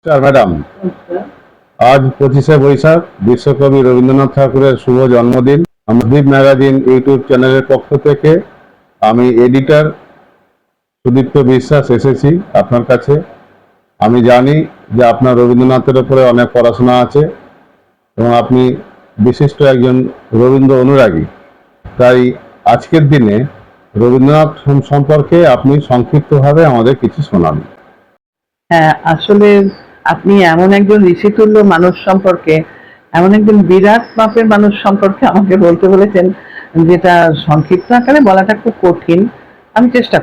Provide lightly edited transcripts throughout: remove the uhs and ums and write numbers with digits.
নমস্কার ম্যাডাম। আজ 25শে বৈশাখ বিশ্বকবি রবীন্দ্রনাথ ঠাকুরের শুভ জন্মদিন। দ্বীপ ম্যাগাজিন ইউটিউব চ্যানেলের পক্ষ থেকে আমি এডিটর সুদীপ্ত বিশ্বাস এসেছি আপনার কাছে। আমি জানি যে আপনার রবীন্দ্রনাথের উপরে অনেক পড়াশোনা আছে এবং আপনি বিশিষ্ট একজন রবীন্দ্র অনুরাগী। তাই আজকের দিনে রবীন্দ্রনাথ সম্পর্কে আপনি সংক্ষিপ্তভাবে আমাদের কিছু শোনান। হ্যাঁ, আসলে আপনি এমন একজন ঋষিতুল্য মানুষ সম্পর্কে, এমন একজন বিরাট মাপের মানুষ সম্পর্কে আমাকে বলতে বলেছেন, যেটা সংক্ষিপ্ত আকারে বলাটা খুব কঠিন। আমি চেষ্টা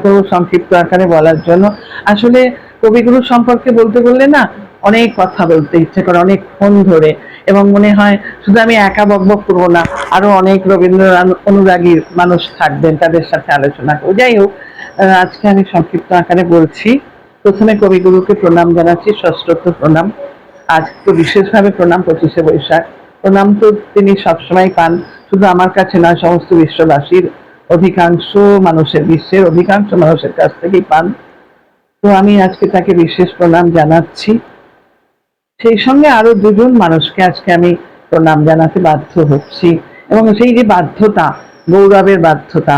করব সংক্ষিপ্ত আকারে বলার জন্য। আসলে কবিগুরু সম্পর্কে বলতে বললে না অনেক কথা বলতে ইচ্ছে করে অনেকক্ষণ ধরে, এবং মনে হয় শুধু আমি একা বকবক করবো না, আরো অনেক রবীন্দ্র অনুরাগী মানুষ থাকবেন, তাদের সাথে আলোচনা করবো। যাই হোক, আজকে আমি সংক্ষিপ্ত আকারে বলছি। প্রথমে কবিগুরুকে প্রণাম জানাচ্ছি, সশ্রদ্ধ প্রণাম। আজকে বিশেষভাবে প্রণাম 25শে বৈশাখ। প্রণাম তো তিনি সবসময় পান, শুধু আমার কাছে নয়, সমস্ত বিশ্ববাসীর অধিকাংশ মানুষের, বিশ্বের অধিকাংশ মানুষের কাছ থেকেই পান। তো আমি আজকে তাকে বিশেষ প্রণাম জানাচ্ছি। সেই সঙ্গে আরো দুজন মানুষকে আজকে আমি প্রণাম জানাতে বাধ্য হচ্ছি, এবং সেই যে বাধ্যতা, গৌরবের বাধ্যতা,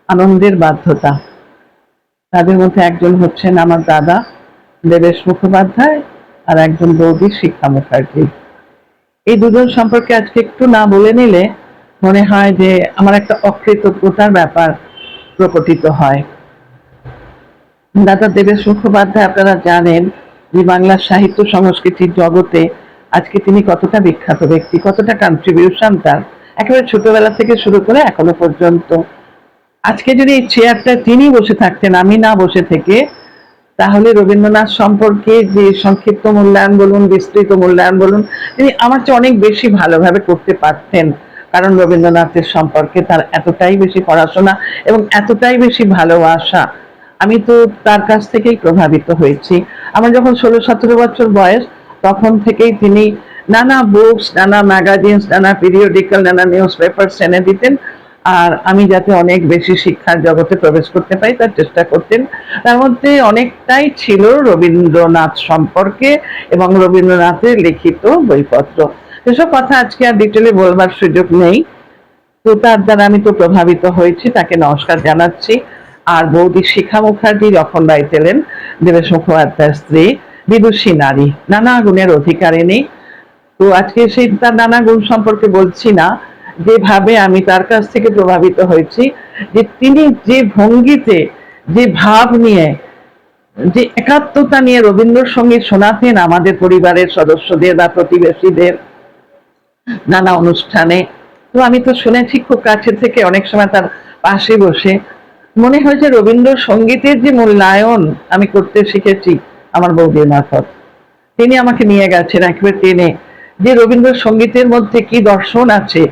আনন্দের বাধ্যতা, তাদের মধ্যে একজন হচ্ছেন আমার দাদা দেবেশ মুখোপাধ্যায়, আর একজন বৌদি শিক্ষা মুখার্জি। এই দুজন সম্পর্কে আজকে একটু না বলে নিলে মনে হয় যে আমার একটা অকৃতজ্ঞতার ব্যাপার প্রকটিত হয়। দাদা দেবেশ মুখোপাধ্যায়, আপনারা জানেন যে বাংলার সাহিত্য সংস্কৃতির জগতে আজকে তিনি কতটা বিখ্যাত ব্যক্তি, কতটা কন্ট্রিবিউশন তার, একেবারে ছোটবেলা থেকে শুরু করে এখনো পর্যন্ত। আজকে যদি এই চেয়ারটা তিনি বসে থাকতেন, আমি না বসে থেকে, তাহলে রবীন্দ্রনাথ সম্পর্কে যে সংক্ষিপ্ত মূল্যায়ন বলুন, বিস্তৃত মূল্যায়ন বলুন, তিনি আমার চেয়ে অনেক বেশি ভালোভাবে করতে পারতেন। কারণ রবীন্দ্রনাথের সম্পর্কে তার এতটাই বেশি পড়াশোনা এবং এতটাই বেশি ভালোবাসা। আমি তো তার কাছ থেকেই প্রভাবিত হয়েছি। আমার যখন 16-17 বছর বয়স, তখন থেকেই তিনি নানা বুকস, নানা ম্যাগাজিনস, নানা পিরিয়ডিক্যাল, নানা নিউজ পেপার এনে দিতেন, আর আমি যাতে অনেক বেশি শিক্ষার জগতে প্রবেশ করতে পারি তার চেষ্টা করতেন। তার মধ্যে অনেকটাই ছিল রবীন্দ্রনাথ সম্পর্কে এবং রবীন্দ্রনাথের লিখিত বইপত্র। সেসব কথা আজকে আর ডিটেলে বলবার সুযোগ নেই। তো তার দ্বারা আমি তো প্রভাবিত হয়েছি, তাকে নমস্কার জানাচ্ছি। আর বৌদি শিখা মুখার্জি যখন বাড়িতে এলেন, দেবেশ মুখোপাধ্যায়ের স্ত্রী, বিদুষী নারী, নানা গুণের অধিকারিণী। তো আজকে সেই তার নানা গুণ সম্পর্কে বলছি না, যেভাবে আমি তার কাছ থেকে প্রভাবিত হয়েছি, যে তিনি যে ভঙ্গিতে, যে ভাব নিয়ে, যে একাত্মতা নিয়ে রবীন্দ্রসঙ্গীত শোনাতেন আমাদের পরিবারের সদস্যদের বা প্রতিবেশীদের নানা অনুষ্ঠানে। তো আমি তো শুনেছি খুব কাছে থেকে, অনেক সময় তার পাশে বসে। মনে হয় যে রবীন্দ্রসঙ্গীতের যে মূল্যায়ন আমি করতে শিখেছি আমার বৌদির মারফত। তিনি আমাকে নিয়ে গেছেন একেবারে টেনে, যে রবীন্দ্রসঙ্গীতের মধ্যে কি দর্শন আছে,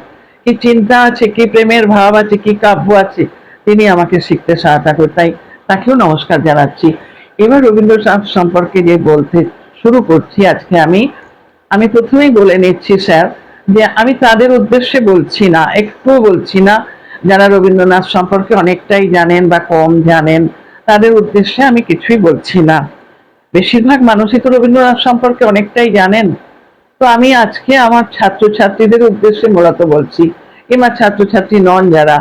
কি চিন্তা আছে, কি প্রেমের ভাব আছে, কি কাব্য আছে, তিনি আমাকে শিখতে সহায়তা করে। তাই তাকেও নমস্কার জানাচ্ছি। এবার রবীন্দ্রনাথ সম্পর্কে যে বলতে শুরু করছি আজকে, আমি প্রথমেই বলে নিচ্ছি স্যার, যে আমি তাদের উদ্দেশ্যে বলছি না, একটুও বলছি না যারা রবীন্দ্রনাথ সম্পর্কে অনেকটাই জানেন বা কম জানেন, তাদের উদ্দেশ্যে আমি কিছুই বলছি না। বেশিরভাগ মানুষই তো রবীন্দ্রনাথ সম্পর্কে অনেকটাই জানেন। তো আমি আজকে আমার ছাত্রছাত্রীদের উদ্দেশ্যে মূলত বলছি, কিংবা ছাত্রছাত্রী নন যারা।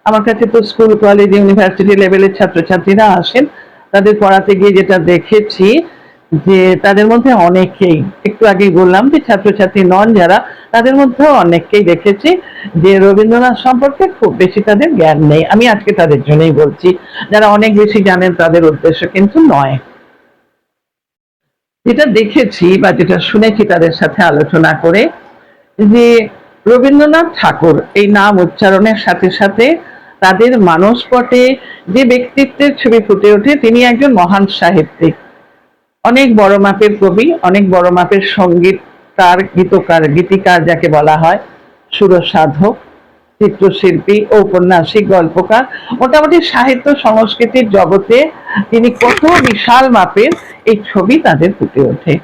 আমার কাছে তো স্কুল, কলেজ, ইউনিভার্সিটি লেভেলের ছাত্রছাত্রীরা আসেন। তাদের পড়াতে গিয়ে যেটা দেখেছি, যে তাদের মধ্যে অনেকেই, একটু আগে বললাম যে ছাত্রছাত্রী নন যারা, তাদের মধ্যেও অনেককেই দেখেছি যে রবীন্দ্রনাথ সম্পর্কে খুব বেশি তাদের জ্ঞান নেই। আমি আজকে তাদের জন্যই বলছি, যারা অনেক বেশি জানেন তাদের উদ্দেশ্য কিন্তু নয়। যেটা দেখেছি বা যেটা শুনেছি তাদের সাথে আলোচনা করে, যে রবীন্দ্রনাথ ঠাকুর এই নাম উচ্চারণের সাথে সাথে তাদের মানসপটে যে ব্যক্তিত্বের ছবি ফুটে ওঠে, তিনি একজন মহান সাহিত্যিক, অনেক বড় মাপের কবি, অনেক বড় মাপের সঙ্গীতকার, গীতকার, গীতিকার যাকে বলা হয়, সুরসাধক, চিত্রশিল্পী, ঔপন্যাসিক, গল্পকার, মোটামুটি সাহিত্য সংস্কৃতির জগতে তিনি কত বিশাল মাপের এই ছবি তাদের ফুটে ওঠে।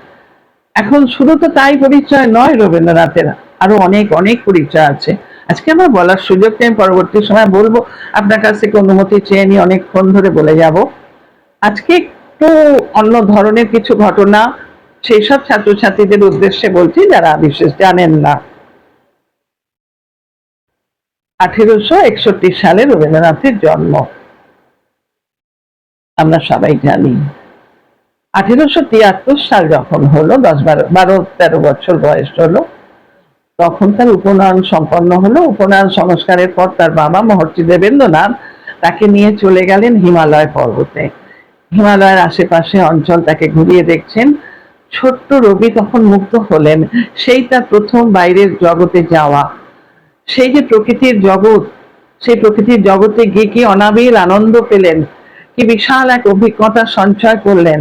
এখন শুধু তো তাই পরিচয় নয় রবীন্দ্রনাথের, আরো অনেক অনেক পরিচয় আছে। আজকে আমার বলার সুযোগটা আমি পরবর্তী সময় বলবো, আপনার কাছ থেকে অনুমতি চেয়ে নিয়ে অনেকক্ষণ ধরে বলে যাব। আজকে একটু অন্য ধরনের কিছু ঘটনা সেই সব ছাত্রছাত্রীদের উদ্দেশ্যে বলছি যারা বিশেষ জানেন না। 1861 সালে রবীন্দ্রনাথের জন্ম, আমরা সবাই জানি। 1873 সাল যখন হলো, 12-13 বছর বয়স হলো, তখন তার উপনয়ন সম্পন্ন হলো। উপনয়ন সংস্কারের পর তার বাবা মহর্ষি দেবেন্দ্রনাথ তাকে নিয়ে চলে গেলেন হিমালয় পর্বতে। হিমালয়ের আশেপাশে অঞ্চল তাকে ঘুরিয়ে দেখছেন। ছোট্ট রবি তখন মুক্ত হলেন, সেই তার প্রথম বাইরের জগতে যাওয়া। সেই যে প্রকৃতির জগৎ, সেই প্রকৃতির জগতে গিয়ে কি অনাবিল আনন্দ পেলেন, কি বিশাল এক অভিজ্ঞতা সঞ্চয় করলেন।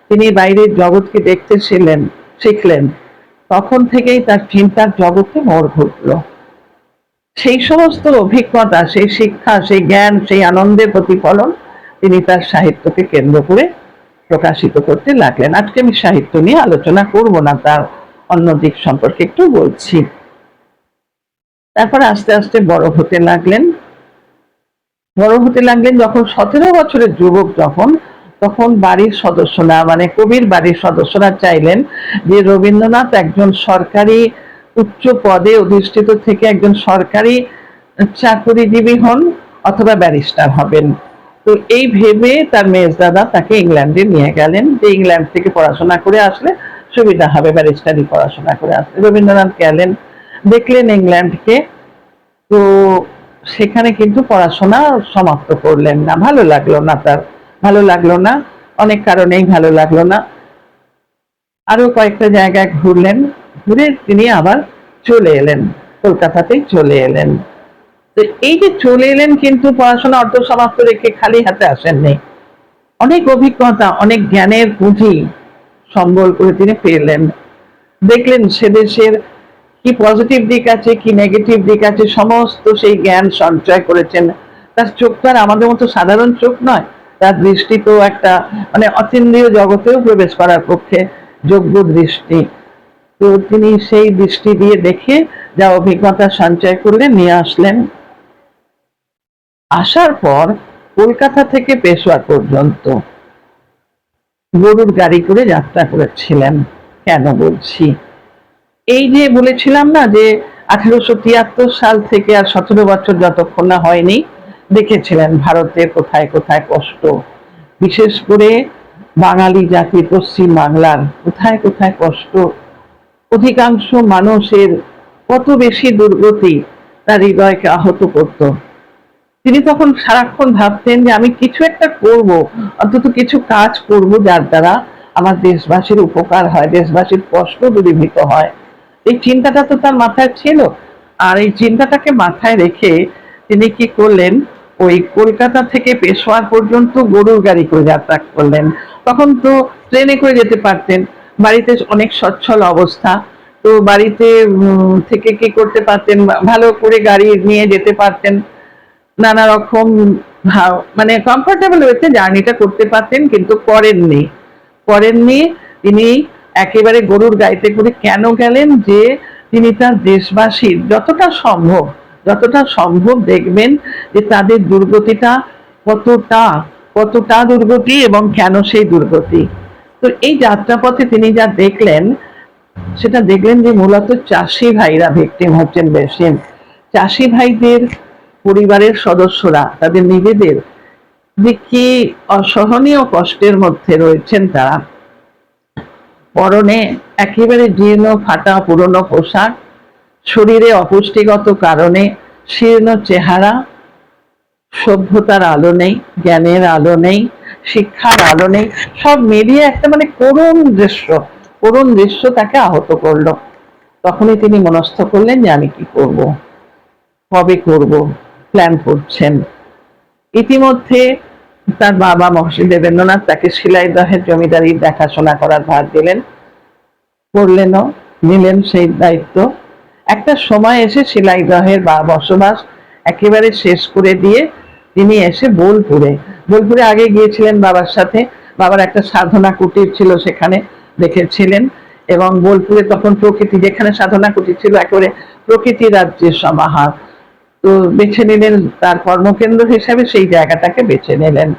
তিনি বাইরের জগৎকে দেখতে শিখলেন। তখন থেকেই তার চিন্তার জগতে মোড় ঘুরল। সেই সমস্ত অভিজ্ঞতা, সেই শিক্ষা, সেই জ্ঞান, সেই আনন্দের প্রতিফলন তিনি তার সাহিত্যকে কেন্দ্র করে প্রকাশিত করতে লাগলেন। আজকে আমি সাহিত্য নিয়ে আলোচনা করব না, তার অন্য দিক সম্পর্কে একটু বলছি। তারপর আস্তে আস্তে বড় হতে লাগলেন। যখন 17 বছরের যুবক, তখন বাড়ির সদস্যরা, মানে কবির বাড়ির সদস্যরা চাইলেন যে রবীন্দ্রনাথ একজন সরকারি উচ্চ পদে অধিষ্ঠিত থেকে একজন সরকারি চাকরিজীবী হন অথবা ব্যারিস্টার হবেন। তো এই ভেবে তার মেজদাদা তাকে ইংল্যান্ডে নিয়ে গেলেন, যে ইংল্যান্ড থেকে পড়াশোনা করে আসলে সুবিধা হবে, ব্যারিস্টারি পড়াশোনা করে আসলে। রবীন্দ্রনাথ গেলেন, দেখলেন ইংল্যান্ডকে। তো সেখানে কিন্তু পড়াশোনা সমাপ্ত করলেন না, ভালো লাগলো না, অনেক কারণেই ভালো লাগলো না। আরো কয়েকটা জায়গায় ঘুরে তিনি আবার চলে এলেন, কলকাতাতেই চলে এলেন। তো এই যে চলে এলেন, কিন্তু পড়াশোনা অর্ধ সমাপ্ত রেখে খালি হাতে আসেননি। অনেক অভিজ্ঞতা, অনেক জ্ঞানের পুঁজি সম্বল করে তিনি পেলেন। দেখলেন সে দেশের কি পজিটিভ দিক আছে, কি নেগেটিভ দিক আছে, সমস্ত সেই জ্ঞান সঞ্চয় করেছেন। তার চোখ তো আর আমাদের মতো সাধারণ চোখ নয়, তার দৃষ্টি তো একটা মানে অতীন্দ্রিয় জগতেও প্রবেশ করার পক্ষে যোগ্য দৃষ্টি। তো তিনি সেই দৃষ্টি দিয়ে দেখে যা অভিজ্ঞতা সঞ্চয় করলেন, নিয়ে আসলেন। আসার পর কলকাতা থেকে পেশোয়ার পর্যন্ত গরুর গাড়ি করে যাত্রা করেছিলেন। কেন বলছি, এই যে বলেছিলাম না যে 1873 সাল থেকে আর 17 বছর যতক্ষণ না হয়নি, দেখেছিলেন ভারতের কোথায় কোথায় কষ্ট, বিশেষ করে বাঙালি জাতি পশ্চিম বাংলার কোথায় কোথায় কষ্ট, অধিকাংশ মানুষের কত বেশি দুর্গতি তার হৃদয়কে আহত করত। তিনি তখন সারাক্ষণ ভাবতেন যে আমি কিছু একটা করব, অন্তত কিছু কাজ করব যার দ্বারা আমার দেশবাসীর উপকার হয়, দেশবাসীর কষ্ট দূরীভূত হয়। এই চিন্তাটা তো তার মাথায় ছিল। আর এই চিন্তাটাকে মাথায় রেখে তিনি কি করলেন, ওই কলকাতা থেকে পেশোয়ার পর্যন্ত গরুর গাড়ি করে যাত্রা করলেন। তখন তো ট্রেনে করে যেতে পারতেন, বাড়িতে অনেক সচ্ছল অবস্থা, তো বাড়িতে থেকে কি করতে পারতেন, ভালো করে গাড়ি নিয়ে যেতে পারতেন, নানা রকম মানে কমফোর্টেবল ওয়েতে জার্নিটা করতে পারতেন। কিন্তু করেননি তিনি একেবারে গরুর গাড়িতে করে। কেন গেলেন, যে তিনি তার দেশবাসীর যতটা সম্ভব দেখবেন যে তাদের দুর্গতিটা কতটা দুর্গতি এবং কেন সেই দুর্গতি। তো এই যাত্রাপথে তিনি যা দেখলেন, সেটা দেখলেন যে মূলত চাষি ভাইরা ভিকটিম হচ্ছেন বেশি। চাষি ভাইদের পরিবারের সদস্যরা তাদের নিজেদের যে কি অসহনীয় কষ্টের মধ্যে রয়েছেন তারা। পরনে একেবারে জীর্ণ ফাটা পুরনো পোশাক, শরীরে অপুষ্টিগত কারণে শীর্ণ চেহারা, সভ্যতার আলো নেই, জ্ঞানের আলো নেই, শিক্ষার আলো নেই, সব মিলিয়ে একটা মানে করুণ দৃশ্য তাকে আহত করলো। তখনই তিনি মনস্থ করলেন যে আমি কি করব, কবে করব, প্ল্যান করছেন। ইতিমধ্যে তার বাবা মহর্ষি দেবেন্দ্রনাথ তাকে শিলাইদহের জমিদারির দেখাশোনা করার ভার দিলেন, নিলেন সেই দায়িত্ব। একটা সময় এসে শিলাইদহের বসবাস একেবারে শেষ করে দিয়ে তিনি এসে বোলপুরে আগে গিয়েছিলেন বাবার সাথে। বাবার একটা সাধনা কুটির ছিল, সেখানে দেখেছিলেন। এবং বোলপুরে তখন প্রকৃতি, যেখানে সাধনা কুটির ছিল একেবারে প্রকৃতি রাজ্যের সমাহার। তো বেছে নিলেন তার কর্মকেন্দ্র হিসাবে, সেই জায়গাটাকে বেছে নিলেন।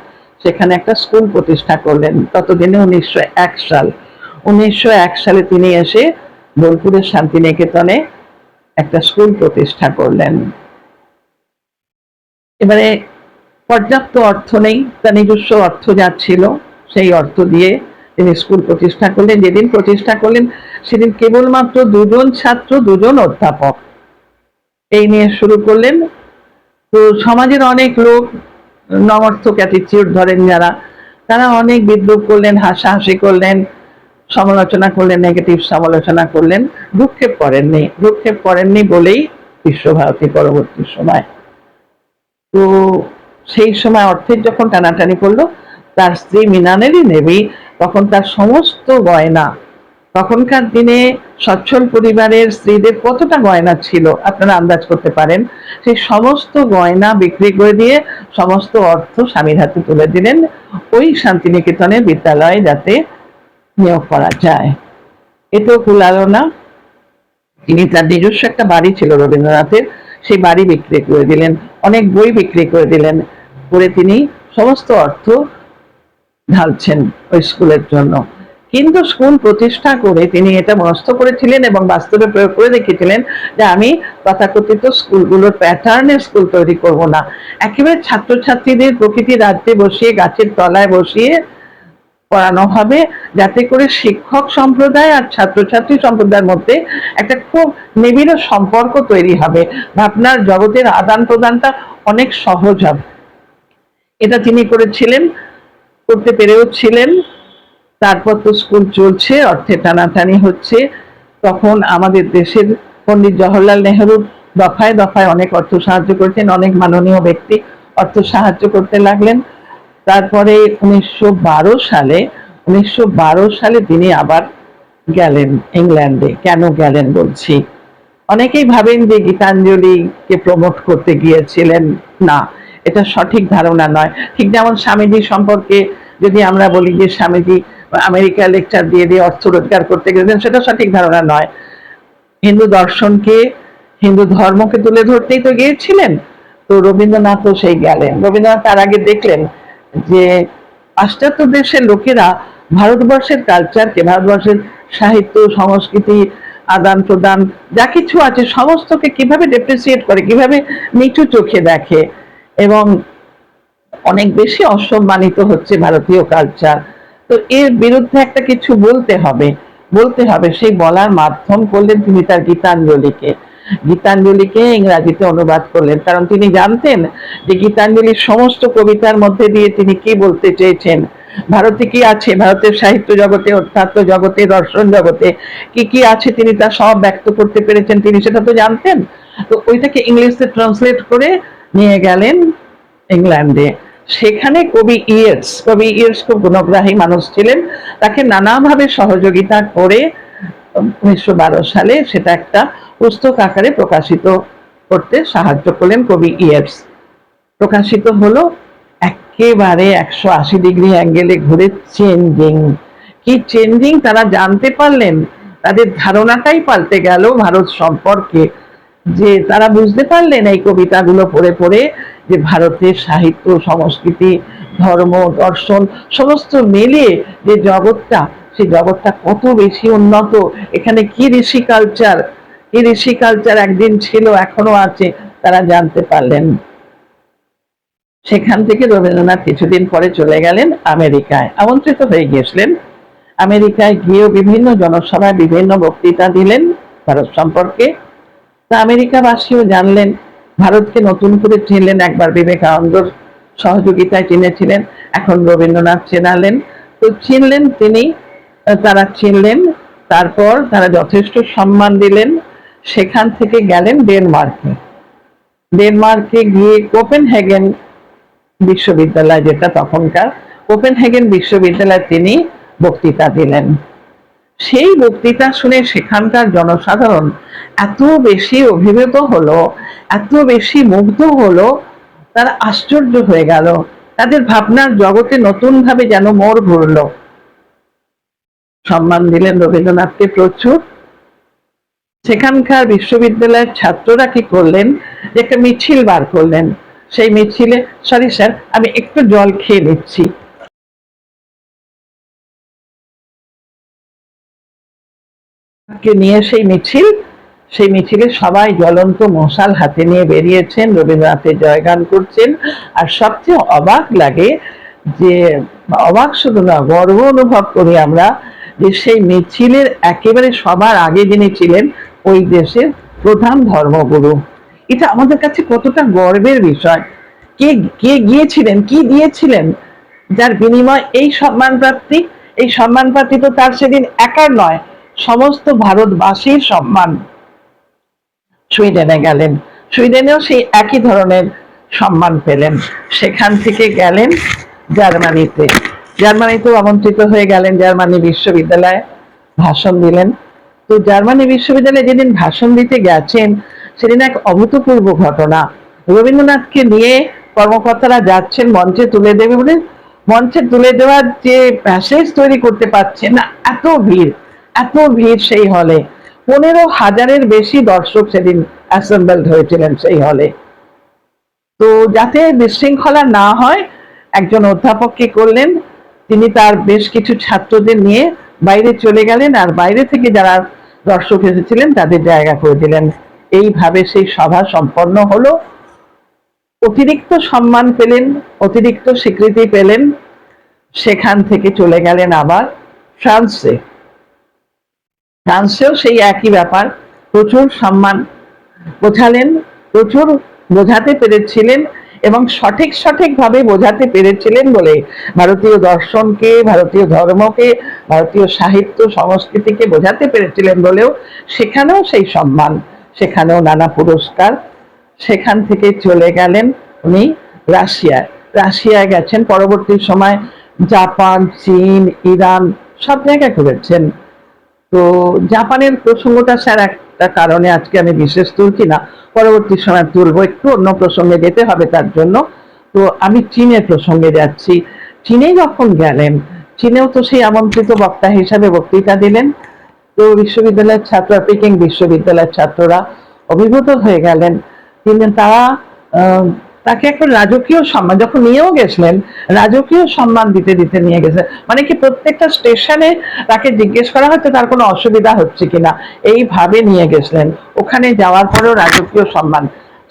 সেখানে একটা স্কুল প্রতিষ্ঠা করলেন। ততদিনে 1901 সাল। 1901 সালে তিনি এসে বোলপুরের শান্তিনিকেতনে একটা স্কুল প্রতিষ্ঠা করলেন। এবারে পর্যাপ্ত অর্থ নেই, তার নিজস্ব অর্থ যা ছিল সেই অর্থ দিয়ে তিনি স্কুল প্রতিষ্ঠা করলেন। যেদিন প্রতিষ্ঠা করলেন সেদিন কেবলমাত্র 2জন ছাত্র, 2জন অধ্যাপক, এই নিয়ে শুরু করলেন। তো সমাজের অনেক লোক, নমর্থক অ্যাটিটিউড ধরেন যারা, তারা অনেক বিদ্রুপ করলেন, হাসাহাসি করলেন, সমালোচনা করলেন, নেগেটিভ সমালোচনা করলেন। ভ্রুক্ষেপ করেননি বলেই বিশ্বভারতী পরবর্তী সময়। তো সেই সময় অর্থের যখন টানাটানি পড়লো, তার স্ত্রী মৃণালিনী দেবী তখন তার সমস্ত গয়না, তখনকার দিনে সচ্ছল পরিবারের স্ত্রীদের কতটা গয়না ছিল আপনারা আন্দাজ করতে পারেন, সেই সমস্ত গয়না বিক্রি করে দিয়ে সমস্ত অর্থ স্বামীর হাতে তুলে দিলেন ওই শান্তিনিকেতনের বিদ্যালয়ে যাতে নিয়োগ করা যায়। এতেও কুলালো না, তিনি তার নিজস্ব একটা বাড়ি ছিল রবীন্দ্রনাথের, সেই বাড়ি বিক্রি করে দিলেন, অনেক বই বিক্রি করে দিলেন, করে তিনি সমস্ত অর্থ ঢালছেন ওই স্কুলের জন্য। কিন্তু স্কুল প্রতিষ্ঠা করে তিনি এটা মনস্থ করেছিলেন এবং বাস্তবে প্রয়োগ করে দেখিয়েছিলেন যে আমি তথাকথিত স্কুলগুলোর প্যাটার্নের স্কুল তৈরি করব না, একেবারে ছাত্রছাত্রীদের প্রকৃতি রাজ্যে বসিয়ে, গাছের তলায় বসিয়ে পড়ানো হবে, যাতে করে শিক্ষক সম্প্রদায় আর ছাত্রছাত্রী সম্প্রদায়ের মধ্যে একটা খুব নিবিড় সম্পর্ক তৈরি হবে, ভাবনার জগতের আদান প্রদানটা অনেক সহজ হবে। এটা তিনি করেছিলেন, করতে পেরেও ছিলেন। তারপর তো স্কুল চলছে, অর্থে টানাটানি হচ্ছে। তখন আমাদের দেশের পণ্ডিত জওহরলাল নেহরু দফায় দফায় অনেক অর্থ সাহায্য করেছেন, অনেক মাননীয় ব্যক্তি অর্থ সাহায্য করতে লাগলেন। তারপরে 1912 সালে তিনি আবার গেলেন ইংল্যান্ডে। কেন গেলেন বলছি, অনেকেই ভাবেন যে গীতাঞ্জলিকে প্রমোট করতে গিয়েছিলেন, না, এটা সঠিক ধারণা নয়। ঠিক যেমন স্বামীজি সম্পর্কে যদি আমরা বলি যে স্বামীজি আমেরিকা লেকচার দিয়ে দিয়ে অর্থ রোজগার করতে গেলেন, সেটা সঠিক ধারণা নয়। হিন্দু দর্শনকে, হিন্দু ধর্মকে তুলে ধরতেই তো গিয়েছিলেন। তো রবীন্দ্রনাথও সেই গেলেন। রবীন্দ্রনাথ তার আগে দেখলেন যে পাশ্চাত্য দেশের লোকেরা ভারতবর্ষের কালচারকে, ভারতবর্ষের সাহিত্য, সংস্কৃতি, আদান প্রদান যা কিছু আছে সমস্তকে কিভাবে ডেপ্রিসিয়েট করে, কিভাবে নিচু চোখে দেখে এবং অনেক বেশি অসম্মানিত হচ্ছে ভারতীয় কালচার। তো এর বিরুদ্ধে একটা কিছু বলতে হবে, সেই বলার মাধ্যম করলেন তিনি তার গীতাঞ্জলিকে ইংরাজিতে অনুবাদ করলেন। কারণ তিনি জানতেন যে গীতাঞ্জলির সমস্ত কবিতার মধ্যে দিয়ে তিনি কি বলতে চেয়েছেন, ভারতে কি আছে, ভারতের সাহিত্য জগতে, অধ্যাত্ম জগতে, দর্শন জগতে কি কি আছে তিনি তা সব ব্যক্ত করতে পেরেছেন, তিনি সেটা তো জানতেন। তো ওইটাকে ইংলিশে ট্রান্সলেট করে নিয়ে গেলেন ইংল্যান্ডে। সেখানে কবি ইয়েটস খুব গুণগ্রাহী মানুষ ছিলেন, তাকে নানাভাবে সহযোগিতা করে 1912 সালে সেটা একটা পুস্তক আকারে প্রকাশিত করতে সাহায্য করলেন কবি ইয়েটস। প্রকাশিত হলো, একেবারে 180 ডিগ্রি অ্যাঙ্গেলে ঘুরে চেঞ্জিং তারা জানতে পারলেন, তাদের ধারণাটাই পাল্টে গেল ভারত সম্পর্কে। যে তারা বুঝতে পারলেন এই কবিতাগুলো পড়ে পড়ে যে ভারতের সাহিত্য, সংস্কৃতি, ধর্ম, দর্শন সমস্ত মিলিয়ে যে জগৎটা, সেই জগৎটা কত বেশি উন্নত, এখানে কি ঋষি কালচার একদিন ছিল, এখনো আছে, তারা জানতে পারলেন। সেখান থেকে রবীন্দ্রনাথ কিছুদিন পরে চলে গেলেন আমেরিকায়, আমন্ত্রিত হয়ে গিয়েছিলেন। আমেরিকায় গিয়েও বিভিন্ন জনসভায় বিভিন্ন বক্তৃতা দিলেন ভারত সম্পর্কে। তা আমেরিকাবাসীও জানলেন, ভারতকে নতুন করে চিনলেন। একবার বিবেকানন্দর সহযোগিতায় চিনেছিলেন, এখন রবীন্দ্রনাথ চেনালেন। তো চিনলেন তিনি, তারা চিনলেন। তারপর তারা যথেষ্ট সম্মান দিলেন। সেখান থেকে গেলেন ডেনমার্কে গিয়ে কোপেনহেগেন বিশ্ববিদ্যালয়, যেটা তখনকার কোপেনহেগেন বিশ্ববিদ্যালয়ে তিনি বক্তৃতা দিলেন। সেই বক্তৃতা শুনে সেখানকার জনসাধারণ এত বেশি অভিভূত হলো, এত বেশি মুগ্ধ হলো, তারা আশ্চর্য হয়ে গেল, তাদের ভাবনার জগতে নতুন ভাবে যেন মোড় ঘুরলো। সম্মান দিলেন রবীন্দ্রনাথকে প্রচুর। সেখানকার বিশ্ববিদ্যালয়ের ছাত্ররা কি করলেন, যে একটা মিছিল বার করলেন, সেই মিছিলে, সরি স্যার, আমি একটু জল খেয়ে নিচ্ছি। নিয়ে সেই মিছিলে সবাই জ্বলন্ত মশাল হাতে নিয়ে বেরিয়েছেন, রবীন্দ্রনাথের জয়গান করছেন। আর সবচেয়ে অবাক লাগে যে, অবাক শুধু না, গর্ব অনুভব করি আমরা যে সেই মিছিলের একেবারে সবার আগে যিনি ছিলেন ওই দেশের প্রধান ধর্মগুরু। এটা আমাদের কাছে কতটা গর্বের বিষয়। কে কে গিয়েছিলেন, কি দিয়েছিলেন, যার বিনিময় এই সম্মান প্রাপ্তি। এই সম্মান প্রাপ্তি তো তার সেদিন একার নয়, সমস্ত ভারতবাসীর সম্মান। সুইডেনে গেলেন, সুইডেনেও সেই একই ধরনের সম্মান পেলেন। সেখান থেকে গেলেন জার্মানিতে, জার্মানিতেও আমন্ত্রিত হয়ে গেলেন, জার্মানি বিশ্ববিদ্যালয়ে ভাষণ দিলেন। তো জার্মানি বিশ্ববিদ্যালয়ে যেদিন ভাষণ দিতে গেছেন, সেদিন এক অভূতপূর্ব ঘটনা। রবীন্দ্রনাথকে নিয়ে কর্মকর্তারা যাচ্ছেন মঞ্চে তুলে দেবে বলে, মঞ্চে তুলে দেওয়ার যে প্যাসেজ তৈরি করতে পারছেন না, এত ভিড়, এত ভিড় সেই হলে। 15,000-এর বেশি দর্শক সেদিন অ্যাসেম্বলড হয়েছিলেন সেই হলে। তো যাতে বিশৃঙ্খলা না হয়, একজন অধ্যাপক কি করলেন, তিনি তার বেশ কিছু ছাত্রদের নিয়ে বাইরে চলে গেলেন, আর বাইরে থেকে যারা দর্শক এসেছিলেন তাদের জায়গা করে দিলেন। এইভাবে সেই সভা সম্পন্ন হলো। অতিরিক্ত সম্মান পেলেন, অতিরিক্ত স্বীকৃতি পেলেন। সেখান থেকে চলে গেলেন আবার ফ্রান্সে। ফ্রান্সেও সেই একই ব্যাপার, প্রচুর সম্মান বোঝালেন, প্রচুর বোঝাতে পেরেছিলেন, এবং সঠিকভাবে বোঝাতে পেরেছিলেন বলে ভারতীয় দর্শনকে, ভারতীয় ধর্মকে, ভারতীয় সাহিত্য সংস্কৃতিকে বোঝাতে পেরেছিলেন বলেও সেখানেও সেই সম্মান, সেখানেও নানা পুরস্কার। সেখান থেকে চলে গেলেন উনি রাশিয়ায়। রাশিয়ায় গেছেন, পরবর্তী সময় জাপান, চীন, ইরান সব জায়গায় ঘুরেছেন। তো জাপানের প্রসঙ্গটা স্যার একটা কারণে আজকে আমি বিশেষ তুলছি না, পরবর্তী সময় তুলবো, একটু অন্য প্রসঙ্গে যেতে হবে তার জন্য। তো আমি চীনের প্রসঙ্গে যাচ্ছি। চীনে যখন গেলেন, চীনেও তো সেই আমন্ত্রিত বক্তা হিসাবে বক্তৃতা দিলেন। তো বিশ্ববিদ্যালয়ের ছাত্র, পেকিং বিশ্ববিদ্যালয়ের ছাত্ররা অভিভূত হয়ে গেলেন। তিনি তারা তাকে একটা রাজকীয় সম্মান, যখন নিয়েও গেছিলেন রাজকীয় সম্মান দিতে দিতে নিয়ে গেছে। মানে কি, প্রত্যেকটা স্টেশনে তাকে জিজ্ঞেস করা হচ্ছে তার কোনো অসুবিধা হচ্ছে কিনা, এইভাবে নিয়ে গেছিলেন। ওখানে যাওয়ার পরেও রাজকীয় সম্মান।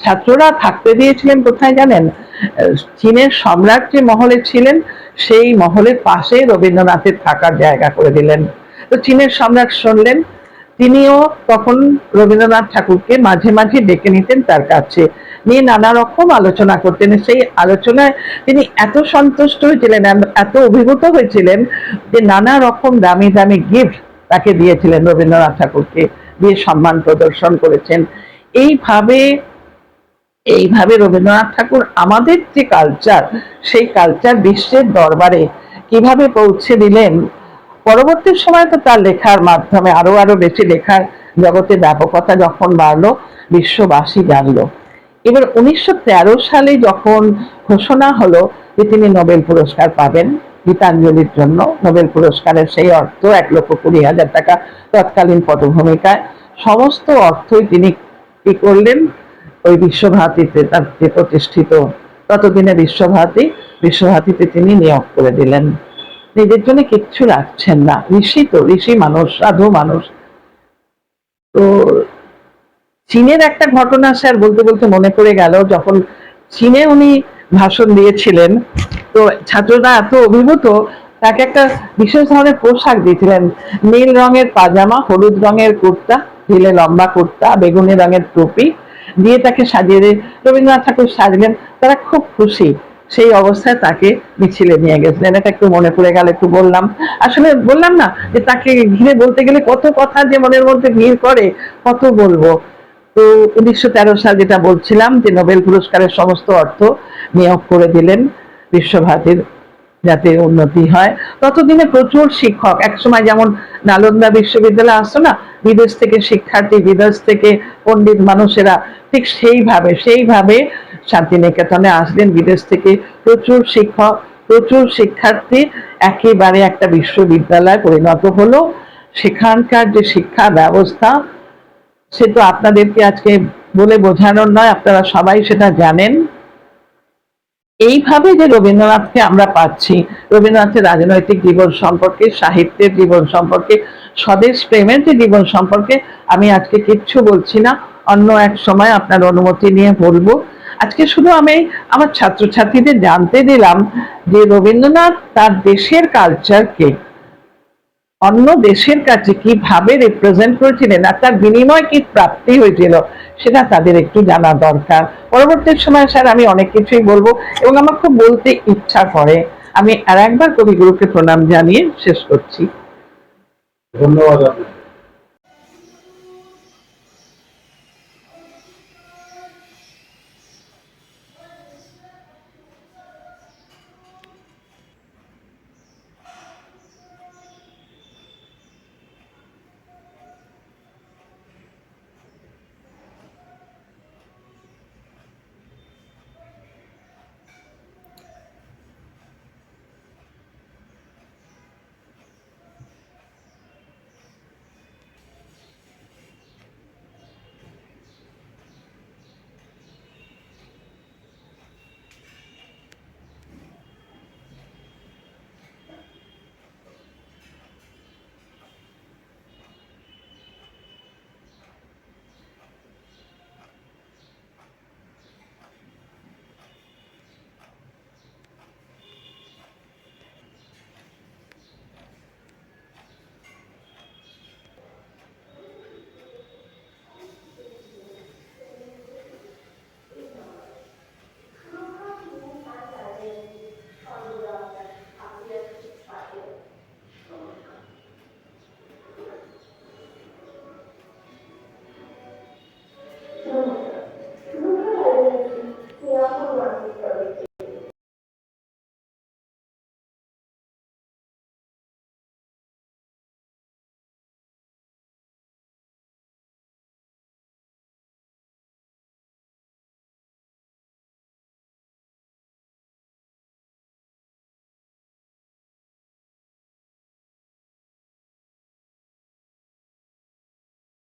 ছাত্ররা থাকতে দিয়েছিলেন কোথায় জানেন? চীনের সম্রাট যে মহলে ছিলেন সেই মহলের পাশে রবীন্দ্রনাথের থাকার জায়গা করে দিলেন। তো চীনের সম্রাট শুনলেন, তিনিও তখন রবীন্দ্রনাথ ঠাকুরকে মাঝে মাঝে ডেকে নিতেন তার কাছে, নিয়ে নানা রকম আলোচনা করতেন। সেই আলোচনায় তিনি এত সন্তুষ্ট হয়েছিলেন, এত অভিভূত হয়েছিলেন যে নানা রকম দামি দামি গিফট তাকে দিয়েছিলেন, রবীন্দ্রনাথ ঠাকুরকে দিয়ে সম্মান প্রদর্শন করেছেন। এইভাবে এইভাবে রবীন্দ্রনাথ ঠাকুর আমাদের যে কালচার, সেই কালচার বিশ্বের দরবারে কিভাবে পৌঁছে দিলেন। পরবর্তী সময় তো তার লেখার মাধ্যমে আরো আরো বেশি লেখার জগতে ব্যাপকতা যখন বাড়লো, বিশ্ববাসী জানলো। এবার 1913 সালে যখন ঘোষণা হলো যে তিনি নোবেল পুরস্কার পাবেন গীতাঞ্জলির জন্য, নোবেল পুরস্কারের সেই অর্থ 1,20,000 টাকা তৎকালীন পটভূমিকায়, সমস্ত অর্থই তিনি কি করলেন, ওই বিশ্বভারতীতে, তার যে প্রতিষ্ঠিত ততদিনে বিশ্বভারতীতে তিনি নিয়োগ করে দিলেন। নিজের জন্য কিচ্ছু রাখছেন না। ঋষি তো, ঋষি মানুষ, সাধু মানুষ। তো চীনের একটা ঘটনা স্যার বলতে বলতে মনে পড়ে গেল, যখন চীনে উনি ভাষণ দিয়েছিলেন, তো ছাত্ররা এত অভিভূত, তাকে একটা বিশেষ ধরনের পোশাক দিয়েছিলেন, নীল রঙের পাজামা, হলুদ রঙের কুর্তা, ঢিলে লম্বা কুর্তা, বেগুনি রঙের টুপি দিয়ে তাকে সাজিয়ে দিয়ে রবীন্দ্রনাথ ঠাকুর সাজলেন। তারা খুব খুশি। সেই অবস্থায় তাকে মিছিলে নিয়ে গেছিলেন। এটা একটু মনে পড়ে গেল, একটু বললাম। আসলে বললাম না যে তাকে ঘিরে বলতে গেলে কত কথা যে মনের মধ্যে ভিড় করে, কত বলবো। তো 1913 সাল যেটা বলছিলাম, যে নোবেল পুরস্কারের সমস্ত অর্থ নিয়োগ করে দিলেন বিশ্বভারতীর, যাতে উন্নতি হয়। ততদিনে প্রচুর শিক্ষক, একসময় যেমন নালন্দা বিশ্ববিদ্যালয়ে আসতো না বিদেশ থেকে শিক্ষার্থী, বিদেশ থেকে পণ্ডিত মানুষেরা, ঠিক সেইভাবে শান্তিনিকেতনে আসলেন বিদেশ থেকে প্রচুর শিক্ষক, প্রচুর শিক্ষার্থী, একেবারে একটা বিশ্ববিদ্যালয় পরিণত হলো। সেখানকার যে শিক্ষা ব্যবস্থা, সে তো আপনাদেরকে আজকে বলে বোঝানোর নয়, আপনারা সবাই সেটা জানেন। এইভাবে যে রবীন্দ্রনাথকে আমরা পাচ্ছি, রবীন্দ্রনাথের রাজনৈতিক জীবন সম্পর্কে, সাহিত্যের জীবন সম্পর্কে, স্বদেশ প্রেমের যে জীবন সম্পর্কে আমি আজকে কিচ্ছু বলছি না, অন্য এক সময় আপনার অনুমতি নিয়ে বলবো। আজকে শুধু আমি আমার ছাত্রছাত্রীদের জানতে দিলাম যে রবীন্দ্রনাথ তার দেশের কালচারকে অন্য দেশের কাছে কিভাবে রিপ্রেজেন্ট করেছিলেন আর তার বিনিময় কি প্রাপ্তি হয়েছিল সেটা তাদের একটু জানা দরকার। পরবর্তী সময় স্যার আমি অনেক কিছুই বলবো এবং আমার খুব বলতে ইচ্ছা করে। আমি আর একবার কবিগুরুকে প্রণাম জানিয়ে শেষ করছি। ধন্যবাদ আপনাকে।